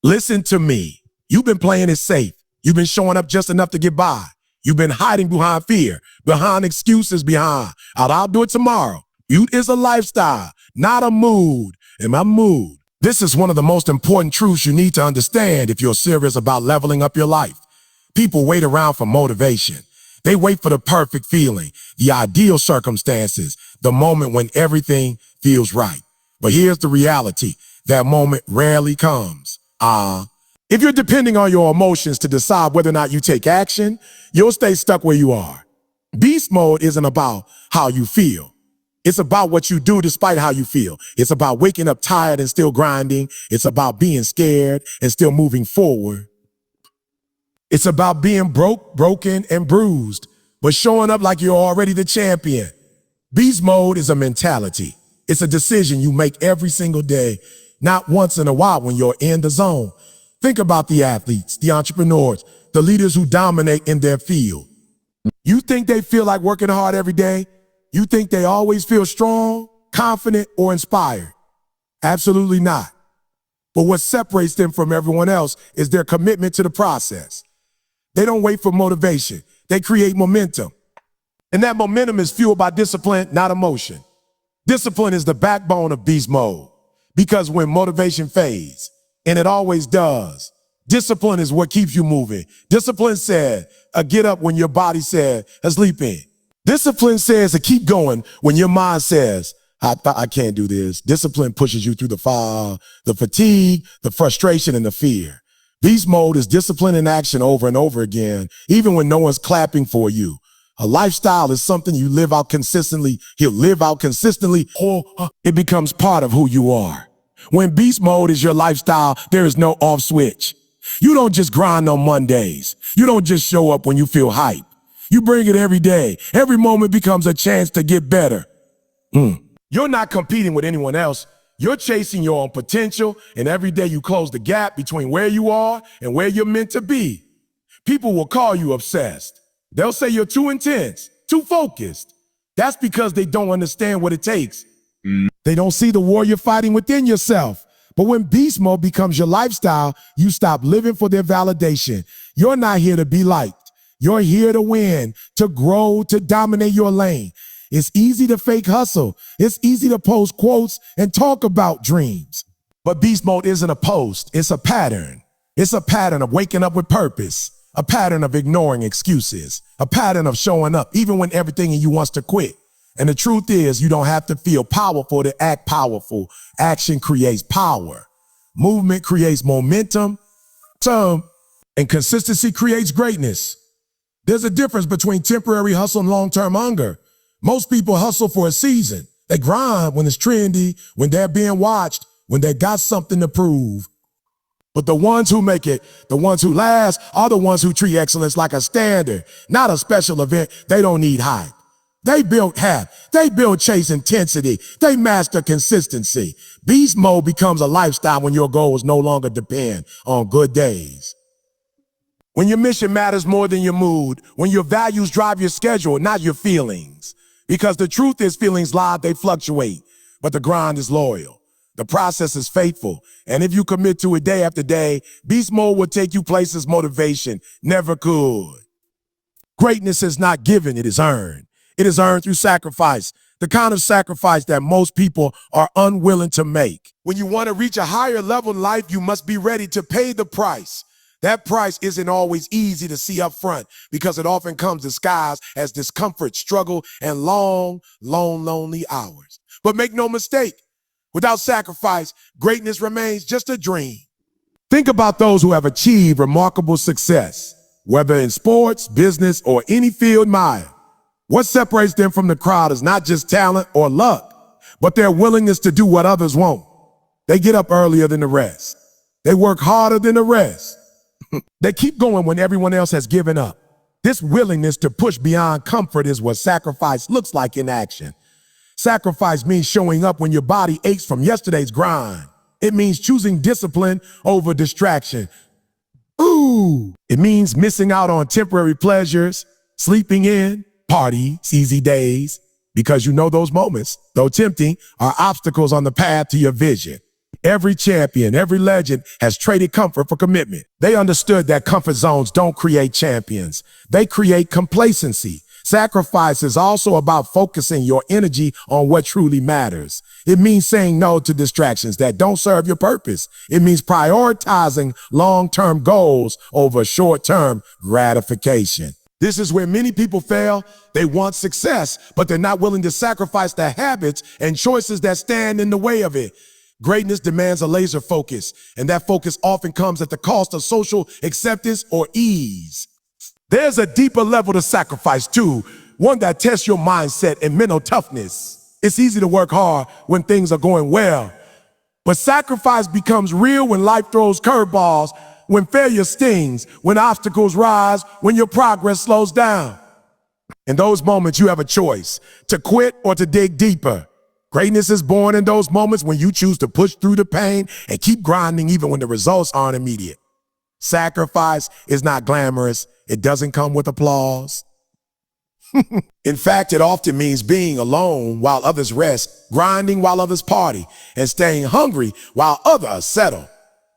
Listen to me. You've been playing it safe. You've been showing up just enough to get by. You've been hiding behind fear, behind excuses, behind, I'll do it tomorrow. You is a lifestyle, not a mood. And my mood. This is one of the most important truths you need to understand if you're serious about leveling up your life. People wait around for motivation. They wait for the perfect feeling, the ideal circumstances, the moment when everything feels right. But here's the reality. That moment rarely comes. If you're depending on your emotions to decide whether or not you take action, you'll stay stuck where you are. Beast mode isn't about how you feel. It's about what you do despite how you feel. It's about waking up tired and still grinding. It's about being scared and still moving forward. It's about being broken, and bruised, but showing up like you're already the champion. Beast mode is a mentality. It's a decision you make every single day, not once in a while when you're in the zone. Think about the athletes, the entrepreneurs, the leaders who dominate in their field. You think they feel like working hard every day? You think they always feel strong, confident, or inspired? Absolutely not. But what separates them from everyone else is their commitment to the process. They don't wait for motivation. They create momentum. And that momentum is fueled by discipline, not emotion. Discipline is the backbone of beast mode. Because when motivation fades, and it always does, discipline is what keeps you moving. Discipline said, get up when your body said, sleep in. Discipline says to keep going when your mind says, I can't do this. Discipline pushes you through the fire, the fatigue, the frustration, and the fear. Beast mode is discipline in action over and over again, even when no one's clapping for you. A lifestyle is something you live out consistently. He'll live out consistently, or it becomes part of who you are. When beast mode is your lifestyle, there is no off switch. You don't just grind on Mondays. You don't just show up when you feel hype. You bring it every day. Every moment becomes a chance to get better. You're not competing with anyone else. You're chasing your own potential, and every day you close the gap between where you are and where you're meant to be. People will call you obsessed. They'll say you're too intense, too focused. That's because they don't understand what it takes. They don't see the war you're fighting within yourself. But when beast mode becomes your lifestyle, you stop living for their validation. You're not here to be liked. You're here to win, to grow, to dominate your lane. It's easy to fake hustle. It's easy to post quotes and talk about dreams. But beast mode isn't a post, it's a pattern. It's a pattern of waking up with purpose, a pattern of ignoring excuses, a pattern of showing up even when everything in you wants to quit. And the truth is, you don't have to feel powerful to act powerful. Action creates power. Movement creates momentum. And consistency creates greatness. There's a difference between temporary hustle and long-term hunger. Most people hustle for a season. They grind when it's trendy, when they're being watched, when they got something to prove. But the ones who make it, the ones who last, are the ones who treat excellence like a standard, not a special event. They don't need hype. They build habit. They build chase intensity. They master consistency. Beast mode becomes a lifestyle when your goals no longer depend on good days. When your mission matters more than your mood, when your values drive your schedule, not your feelings. Because the truth is, feelings lie, they fluctuate, but the grind is loyal. The process is faithful, and if you commit to it day after day, beast mode will take you places motivation never could. Greatness is not given, it is earned. It is earned through sacrifice, the kind of sacrifice that most people are unwilling to make. When you want to reach a higher level in life, you must be ready to pay the price. That price isn't always easy to see up front because it often comes disguised as discomfort, struggle, and long, lonely hours. But make no mistake, without sacrifice, greatness remains just a dream. Think about those who have achieved remarkable success, whether in sports, business, or any field admired. What separates them from the crowd is not just talent or luck, but their willingness to do what others won't. They get up earlier than the rest. They work harder than the rest. They keep going when everyone else has given up. This willingness to push beyond comfort is what sacrifice looks like in action. Sacrifice means showing up when your body aches from yesterday's grind. It means choosing discipline over distraction. It means missing out on temporary pleasures, sleeping in, parties, easy days, because you know those moments, though tempting, are obstacles on the path to your vision. Every champion, every legend has traded comfort for commitment. They understood that comfort zones don't create champions. They create complacency. Sacrifice is also about focusing your energy on what truly matters. It means saying no to distractions that don't serve your purpose. It means prioritizing long-term goals over short-term gratification. This is where many people fail. They want success, but they're not willing to sacrifice the habits and choices that stand in the way of it. Greatness demands a laser focus, and that focus often comes at the cost of social acceptance or ease. There's a deeper level to sacrifice too, one that tests your mindset and mental toughness. It's easy to work hard when things are going well, but sacrifice becomes real when life throws curveballs, when failure stings, when obstacles rise, when your progress slows down. In those moments, you have a choice to quit or to dig deeper. Greatness is born in those moments when you choose to push through the pain and keep grinding even when the results aren't immediate. Sacrifice is not glamorous. It doesn't come with applause. In fact, it often means being alone while others rest, grinding while others party, and staying hungry while others settle.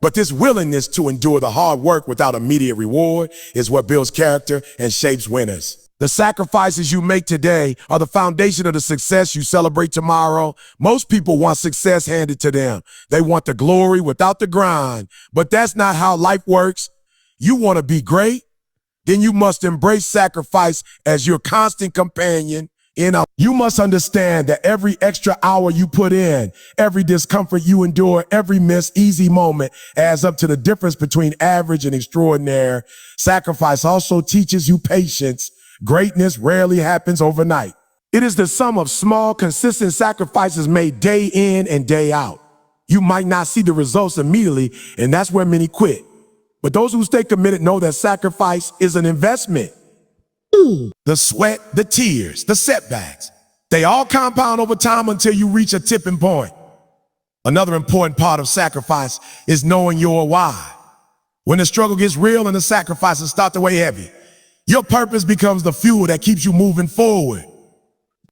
But this willingness to endure the hard work without immediate reward is what builds character and shapes winners. The sacrifices you make today are the foundation of the success you celebrate tomorrow. Most people want success handed to them. They want the glory without the grind. But that's not how life works. You want to be great? Then you must embrace sacrifice as your constant companion. You must understand that every extra hour you put in, every discomfort you endure, every missed easy moment adds up to the difference between average and extraordinary. Sacrifice also teaches you patience. Greatness rarely happens overnight. It is the sum of small, consistent sacrifices made day in and day out. You might not see the results immediately, and that's where many quit. But those who stay committed know that sacrifice is an investment. The sweat, the tears, the setbacks, they all compound over time until you reach a tipping point. Another important part of sacrifice is knowing your why. When the struggle gets real and the sacrifices start to weigh heavy, your purpose becomes the fuel that keeps you moving forward.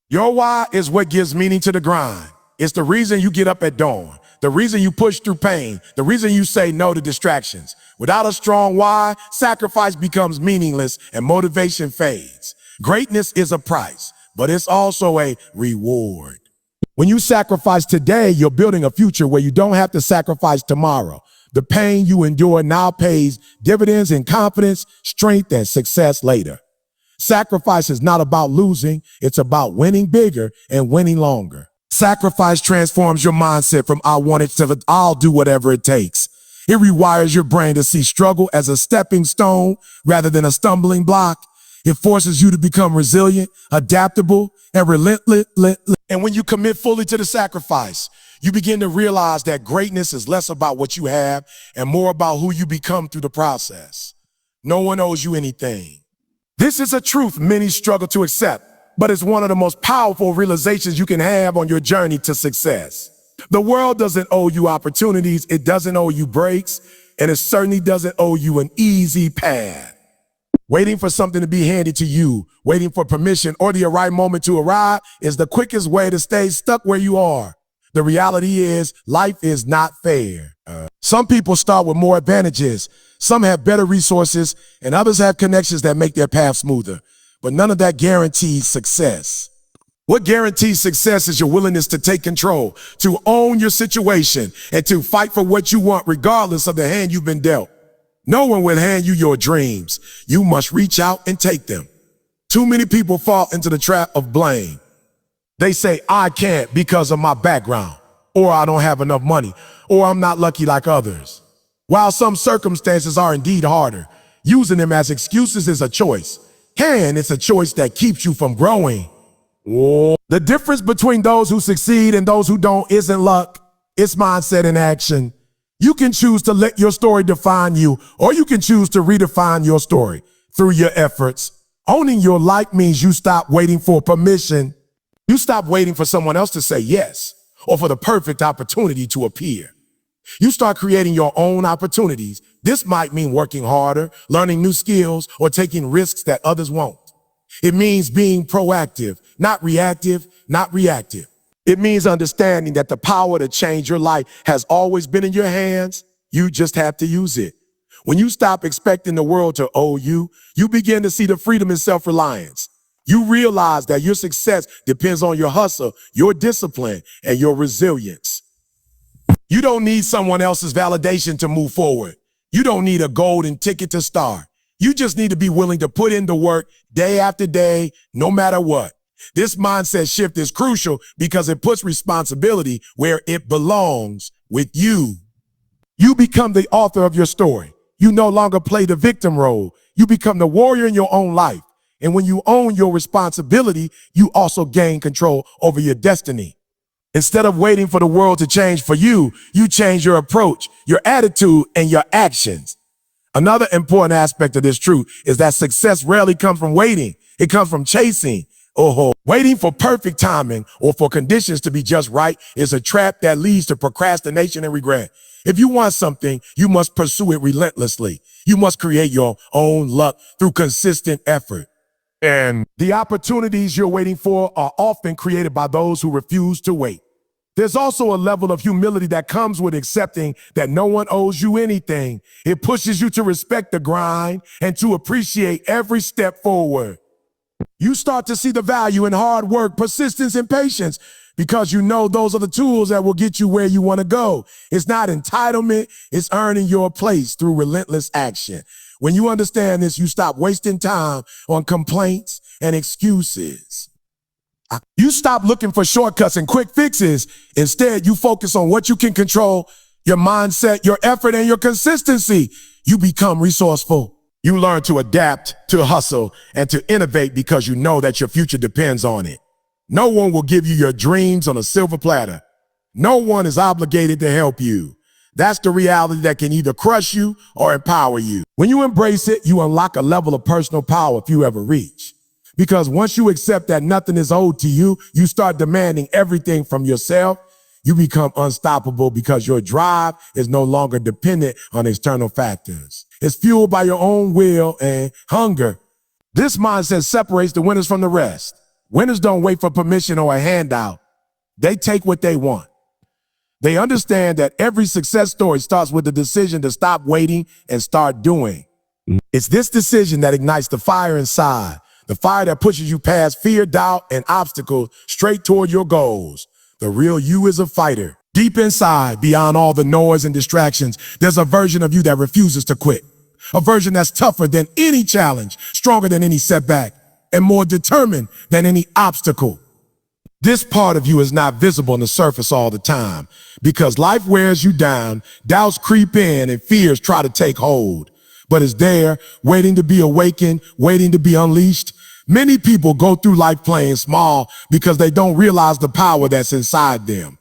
Your why is what gives meaning to the grind. It's the reason you get up at dawn, the reason you push through pain, the reason you say no to distractions. Without a strong why, sacrifice becomes meaningless and motivation fades. Greatness is a price, but it's also a reward. When you sacrifice today, you're building a future where you don't have to sacrifice tomorrow. The pain you endure now pays dividends in confidence, strength, and success later. Sacrifice is not about losing, it's about winning bigger and winning longer. Sacrifice transforms your mindset from I want it to I'll do whatever it takes. It rewires your brain to see struggle as a stepping stone rather than a stumbling block. It forces you to become resilient, adaptable, and relentless. And when you commit fully to the sacrifice, you begin to realize that greatness is less about what you have and more about who you become through the process. No one owes you anything. This is a truth many struggle to accept, but it's one of the most powerful realizations you can have on your journey to success. The world doesn't owe you opportunities, it doesn't owe you breaks, and it certainly doesn't owe you an easy path. Waiting for something to be handed to you, waiting for permission or the right moment to arrive is the quickest way to stay stuck where you are. The reality is, life is not fair. Some people start with more advantages, some have better resources, and others have connections that make their path smoother. But none of that guarantees success. What guarantees success is your willingness to take control, to own your situation, and to fight for what you want regardless of the hand you've been dealt. No one will hand you your dreams. You must reach out and take them. Too many people fall into the trap of blame. They say, I can't because of my background, or I don't have enough money, or I'm not lucky like others. While some circumstances are indeed harder, using them as excuses is a choice. And it's a choice that keeps you from growing. The difference between those who succeed and those who don't isn't luck, it's mindset in action. You can choose to let your story define you, or you can choose to redefine your story through your efforts. Owning your life means you stop waiting for permission. You stop waiting for someone else to say yes, or for the perfect opportunity to appear. You start creating your own opportunities. This might mean working harder, learning new skills, or taking risks that others won't. It means being proactive, not reactive, not reactive. It means understanding that the power to change your life has always been in your hands. You just have to use it. When you stop expecting the world to owe you, you begin to see the freedom and self-reliance. You realize that your success depends on your hustle, your discipline, and your resilience. You don't need someone else's validation to move forward. You don't need a golden ticket to start. You just need to be willing to put in the work day after day, no matter what. This mindset shift is crucial because it puts responsibility where it belongs, with you. You become the author of your story. You no longer play the victim role. You become the warrior in your own life. And when you own your responsibility, you also gain control over your destiny. Instead of waiting for the world to change for you, you change your approach, your attitude, and your actions. Another important aspect of this truth is that success rarely comes from waiting. It comes from chasing. Waiting for perfect timing or for conditions to be just right is a trap that leads to procrastination and regret. If you want something, you must pursue it relentlessly. You must create your own luck through consistent effort. And the opportunities you're waiting for are often created by those who refuse to wait. There's also a level of humility that comes with accepting that no one owes you anything. It pushes you to respect the grind and to appreciate every step forward. You start to see the value in hard work, persistence, and patience because you know those are the tools that will get you where you want to go. It's not entitlement, it's earning your place through relentless action. When you understand this, you stop wasting time on complaints and excuses. You stop looking for shortcuts and quick fixes. Instead, you focus on what you can control, your mindset, your effort, and your consistency. You become resourceful. You learn to adapt, to hustle, and to innovate because you know that your future depends on it. No one will give you your dreams on a silver platter. No one is obligated to help you. That's the reality that can either crush you or empower you. When you embrace it, you unlock a level of personal power few ever reach. Because once you accept that nothing is owed to you, you start demanding everything from yourself. You become unstoppable because your drive is no longer dependent on external factors. It's fueled by your own will and hunger. This mindset separates the winners from the rest. Winners don't wait for permission or a handout. They take what they want. They understand that every success story starts with the decision to stop waiting and start doing. It's this decision that ignites the fire inside, the fire that pushes you past fear, doubt, and obstacles straight toward your goals. The real you is a fighter. Deep inside, beyond all the noise and distractions, there's a version of you that refuses to quit. A version that's tougher than any challenge, stronger than any setback, and more determined than any obstacle. This part of you is not visible on the surface all the time because life wears you down, doubts creep in, and fears try to take hold. But it's there, waiting to be awakened, waiting to be unleashed. Many people go through life playing small because they don't realize the power that's inside them.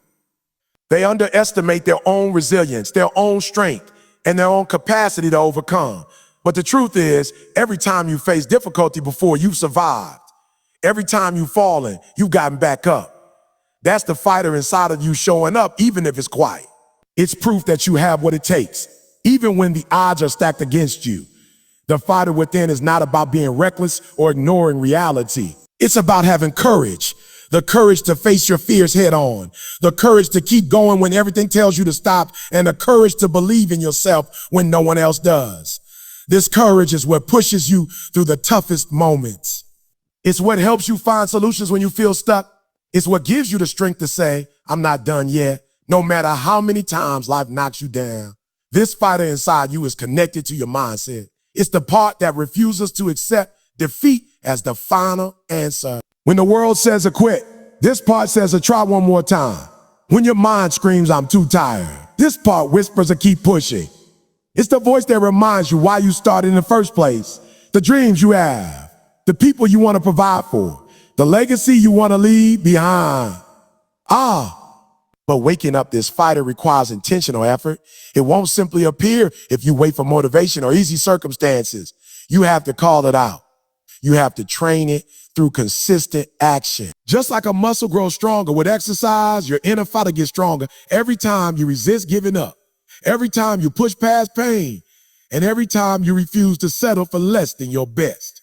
They underestimate their own resilience, their own strength, and their own capacity to overcome. But the truth is, every time you face difficulty before, you've survived. Every time you've fallen, you've gotten back up. That's the fighter inside of you showing up, even if it's quiet. It's proof that you have what it takes, even when the odds are stacked against you. The fighter within is not about being reckless or ignoring reality. It's about having courage. The courage to face your fears head on. The courage to keep going when everything tells you to stop. And the courage to believe in yourself when no one else does. This courage is what pushes you through the toughest moments. It's what helps you find solutions when you feel stuck. It's what gives you the strength to say, I'm not done yet, no matter how many times life knocks you down. This fighter inside you is connected to your mindset. It's the part that refuses to accept defeat as the final answer. When the world says to quit, this part says to try one more time. When your mind screams, I'm too tired, this part whispers to keep pushing. It's the voice that reminds you why you started in the first place, the dreams you have, the people you want to provide for, the legacy you want to leave behind. But waking up this fighter requires intentional effort. It won't simply appear if you wait for motivation or easy circumstances. You have to call it out. You have to train it through consistent action. Just like a muscle grows stronger with exercise, your inner fighter gets stronger every time you resist giving up, every time you push past pain, and every time you refuse to settle for less than your best.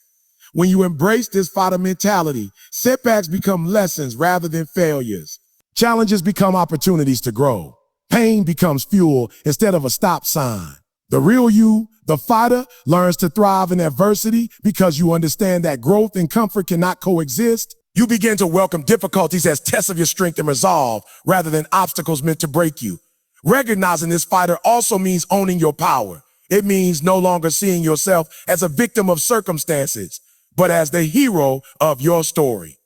When you embrace this fighter mentality, setbacks become lessons rather than failures. Challenges become opportunities to grow. Pain becomes fuel instead of a stop sign. The real you, the fighter, learns to thrive in adversity because you understand that growth and comfort cannot coexist. You begin to welcome difficulties as tests of your strength and resolve rather than obstacles meant to break you. Recognizing this fighter also means owning your power. It means no longer seeing yourself as a victim of circumstances, but as the hero of your story.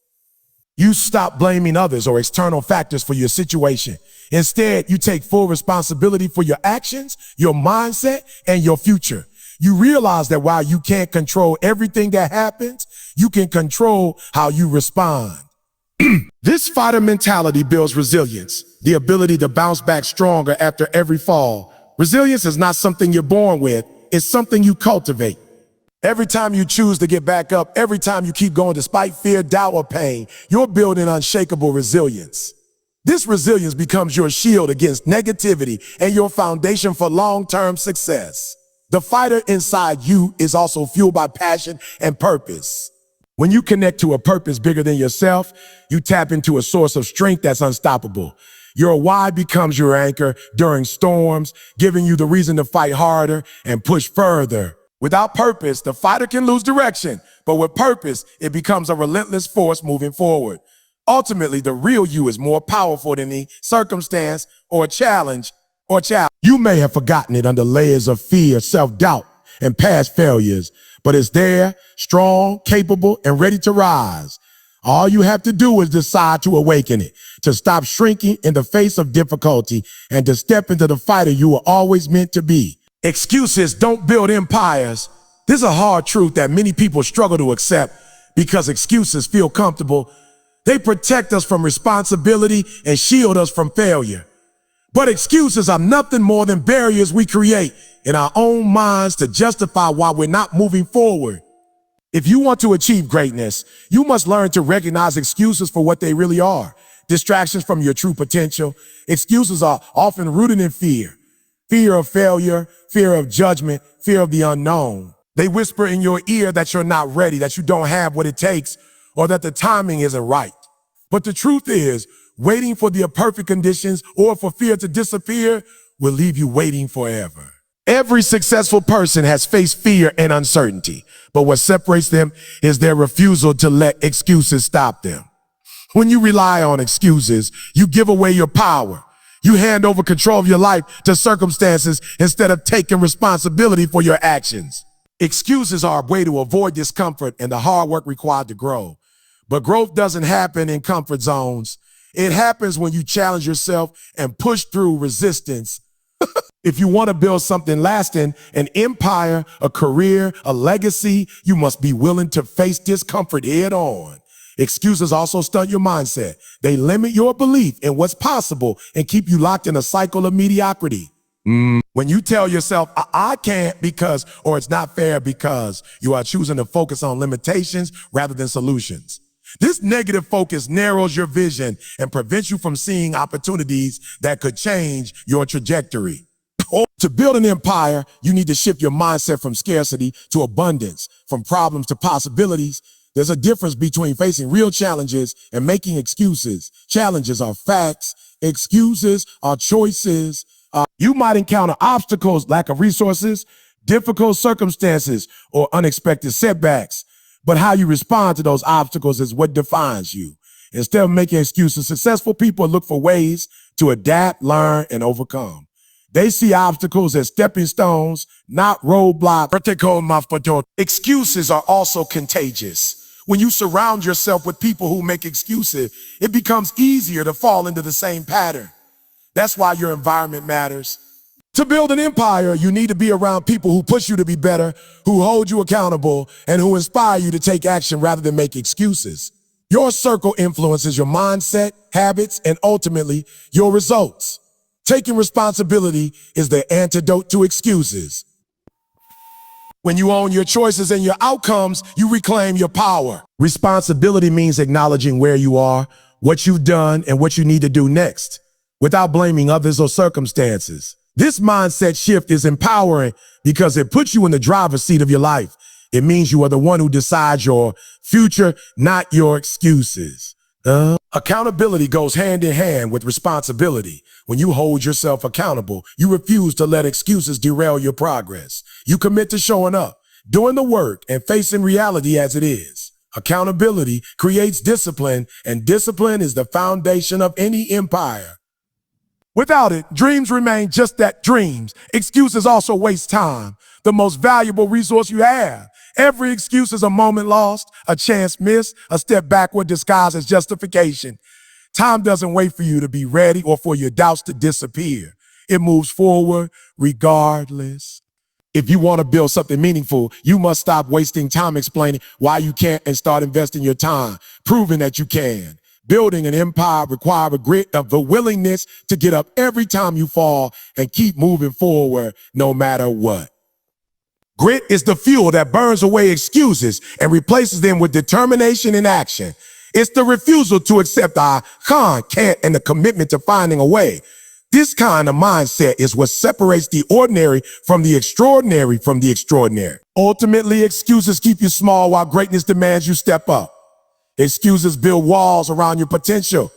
You stop blaming others or external factors for your situation. Instead, you take full responsibility for your actions, your mindset, and your future. You realize that while you can't control everything that happens, you can control how you respond. This fighter mentality builds resilience, the ability to bounce back stronger after every fall. Resilience is not something you're born with, it's something you cultivate. Every time you choose to get back up, every time you keep going despite fear, doubt, or pain, you're building unshakable resilience. This resilience becomes your shield against negativity and your foundation for long-term success. The fighter inside you is also fueled by passion and purpose. When you connect to a purpose bigger than yourself, you tap into a source of strength that's unstoppable. Your why becomes your anchor during storms, giving you the reason to fight harder and push further. Without purpose, the fighter can lose direction, but with purpose, it becomes a relentless force moving forward. Ultimately, the real you is more powerful than any circumstance or challenge. You may have forgotten it under layers of fear, self-doubt, and past failures, but it's there, strong, capable, and ready to rise. All you have to do is decide to awaken it, to stop shrinking in the face of difficulty, and to step into the fighter you were always meant to be. Excuses don't build empires. This is a hard truth that many people struggle to accept because excuses feel comfortable. They protect us from responsibility and shield us from failure. But excuses are nothing more than barriers we create in our own minds to justify why we're not moving forward. If you want to achieve greatness, you must learn to recognize excuses for what they really are. Distractions from your true potential. Excuses are often rooted in fear. Fear of failure, fear of judgment, fear of the unknown. They whisper in your ear that you're not ready, that you don't have what it takes, or that the timing isn't right. But the truth is, waiting for the perfect conditions or for fear to disappear will leave you waiting forever. Every successful person has faced fear and uncertainty, but what separates them is their refusal to let excuses stop them. When you rely on excuses, you give away your power. You hand over control of your life to circumstances instead of taking responsibility for your actions. Excuses are a way to avoid discomfort and the hard work required to grow. But growth doesn't happen in comfort zones. It happens when you challenge yourself and push through resistance. If you want to build something lasting, an empire, a career, a legacy, you must be willing to face discomfort head on. Excuses also stunt your mindset. They limit your belief in what's possible and keep you locked in a cycle of mediocrity. When you tell yourself, I can't because, or it's not fair because, you are choosing to focus on limitations rather than solutions. This negative focus narrows your vision and prevents you from seeing opportunities that could change your trajectory. To build an empire, you need to shift your mindset from scarcity to abundance, from problems to possibilities. There's a difference between facing real challenges and making excuses. Challenges are facts. Excuses are choices. You might encounter obstacles, lack of resources, difficult circumstances, or unexpected setbacks. But how you respond to those obstacles is what defines you. Instead of making excuses, successful people look for ways to adapt, learn, and overcome. They see obstacles as stepping stones, not roadblocks. Excuses are also contagious. When you surround yourself with people who make excuses, it becomes easier to fall into the same pattern. That's why your environment matters. To build an empire, you need to be around people who push you to be better, who hold you accountable, and who inspire you to take action rather than make excuses. Your circle influences your mindset, habits, and ultimately your results. Taking responsibility is the antidote to excuses. When you own your choices and your outcomes, you reclaim your power. Responsibility means acknowledging where you are, what you've done, and what you need to do next, without blaming others or circumstances. This mindset shift is empowering because it puts you in the driver's seat of your life. It means you are the one who decides your future, not your excuses. Accountability goes hand in hand with responsibility. When you hold yourself accountable, you refuse to let excuses derail your progress. You commit to showing up, doing the work, and facing reality as it is. Accountability creates discipline, and discipline is the foundation of any empire. Without it, dreams remain just that, dreams. Excuses also waste time, the most valuable resource you have. Every excuse is a moment lost, a chance missed, a step backward disguised as justification. Time doesn't wait for you to be ready or for your doubts to disappear. It moves forward regardless. If you want to build something meaningful, you must stop wasting time explaining why you can't and start investing your time, proving that you can. Building an empire requires a grit of the willingness to get up every time you fall and keep moving forward no matter what. Grit is the fuel that burns away excuses and replaces them with determination and action. It's the refusal to accept I can't, and the commitment to finding a way. This kind of mindset is what separates the ordinary from the extraordinary from the extraordinary. Ultimately, excuses keep you small while greatness demands you step up. Excuses build walls around your potential.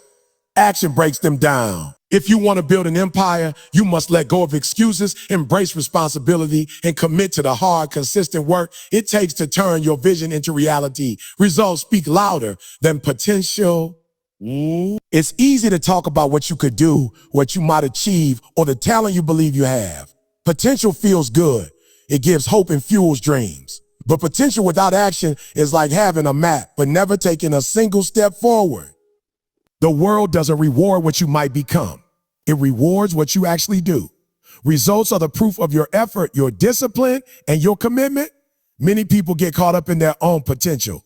Action breaks them down. If you want to build an empire, you must let go of excuses, embrace responsibility, and commit to the hard, consistent work it takes to turn your vision into reality. Results speak louder than potential. It's easy to talk about what you could do, what you might achieve, or the talent you believe you have. Potential feels good. It gives hope and fuels dreams. But potential without action is like having a map, but never taking a single step forward. The world doesn't reward what you might become. It rewards what you actually do. Results are the proof of your effort, your discipline, and your commitment. Many people get caught up in their own potential.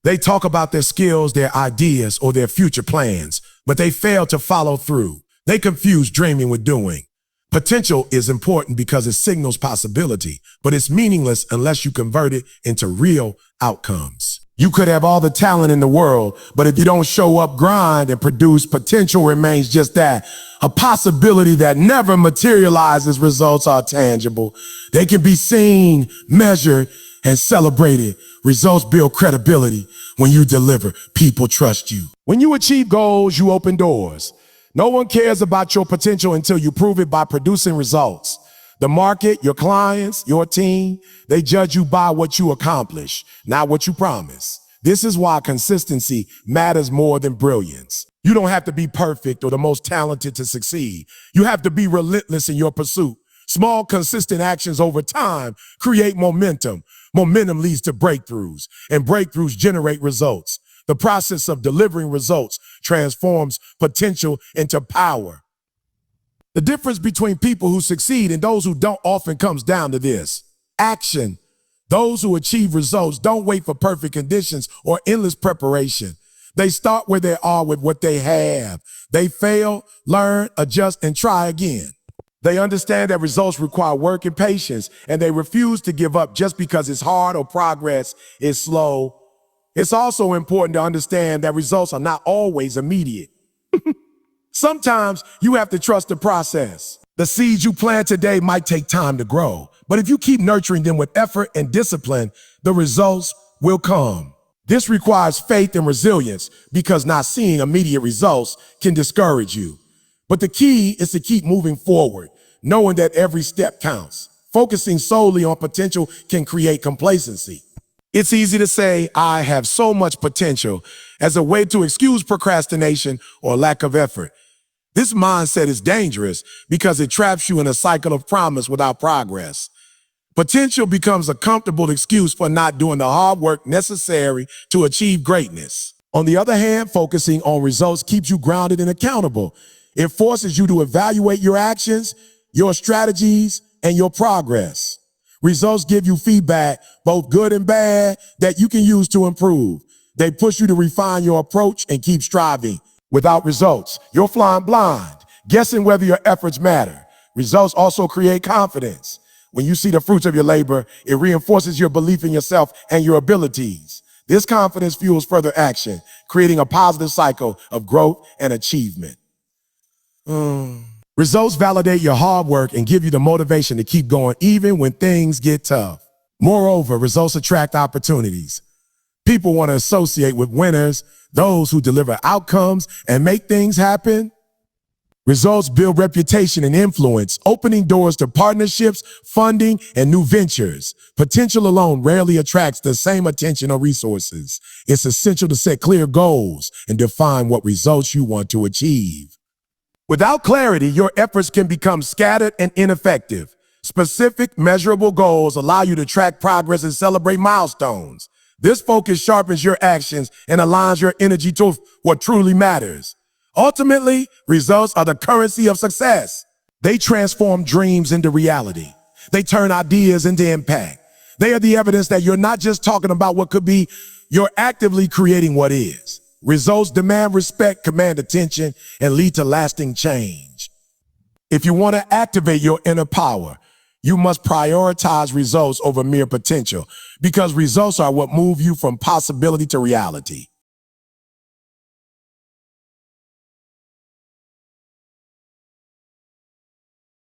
They talk about their skills, their ideas, or their future plans, but they fail to follow through. They confuse dreaming with doing. Potential is important because it signals possibility, but it's meaningless unless you convert it into real outcomes. You could have all the talent in the world, but if you don't show up, grind, and produce, potential remains just that, a possibility that never materializes. Results are tangible. They can be seen, measured, and celebrated. Results build credibility. When you deliver, people trust you. When you achieve goals, you open doors. No one cares about your potential until you prove it by producing results. The market, your clients, your team, they judge you by what you accomplish, not what you promise. This is why consistency matters more than brilliance. You don't have to be perfect or the most talented to succeed. You have to be relentless in your pursuit. Small, consistent actions over time create momentum. Momentum leads to breakthroughs, and breakthroughs generate results. The process of delivering results transforms potential into power. The difference between people who succeed and those who don't often comes down to this: action. Those who achieve results don't wait for perfect conditions or endless preparation. They start where they are with what they have. They fail, learn, adjust, and try again. They understand that results require work and patience, and they refuse to give up just because it's hard or progress is slow. It's also important to understand that results are not always immediate. Sometimes you have to trust the process. The seeds you plant today might take time to grow, but if you keep nurturing them with effort and discipline, the results will come. This requires faith and resilience because not seeing immediate results can discourage you. But the key is to keep moving forward, knowing that every step counts. Focusing solely on potential can create complacency. It's easy to say, I have so much potential, as a way to excuse procrastination or lack of effort. This mindset is dangerous because it traps you in a cycle of promise without progress. Potential becomes a comfortable excuse for not doing the hard work necessary to achieve greatness. On the other hand, focusing on results keeps you grounded and accountable. It forces you to evaluate your actions, your strategies, and your progress. Results give you feedback, both good and bad, that you can use to improve. They push you to refine your approach and keep striving. Without results, you're flying blind, guessing whether your efforts matter. Results also create confidence. When you see the fruits of your labor, it reinforces your belief in yourself and your abilities. This confidence fuels further action, creating a positive cycle of growth and achievement. Results validate your hard work and give you the motivation to keep going even when things get tough. Moreover, results attract opportunities. People want to associate with winners, those who deliver outcomes and make things happen. Results build reputation and influence, opening doors to partnerships, funding, and new ventures. Potential alone rarely attracts the same attention or resources. It's essential to set clear goals and define what results you want to achieve. Without clarity, your efforts can become scattered and ineffective. Specific, measurable goals allow you to track progress and celebrate milestones. This focus sharpens your actions and aligns your energy to what truly matters. Ultimately, results are the currency of success. They transform dreams into reality. They turn ideas into impact. They are the evidence that you're not just talking about what could be, you're actively creating what is. Results demand respect, command attention, and lead to lasting change. If you want to activate your inner power, you must prioritize results over mere potential, because results are what move you from possibility to reality.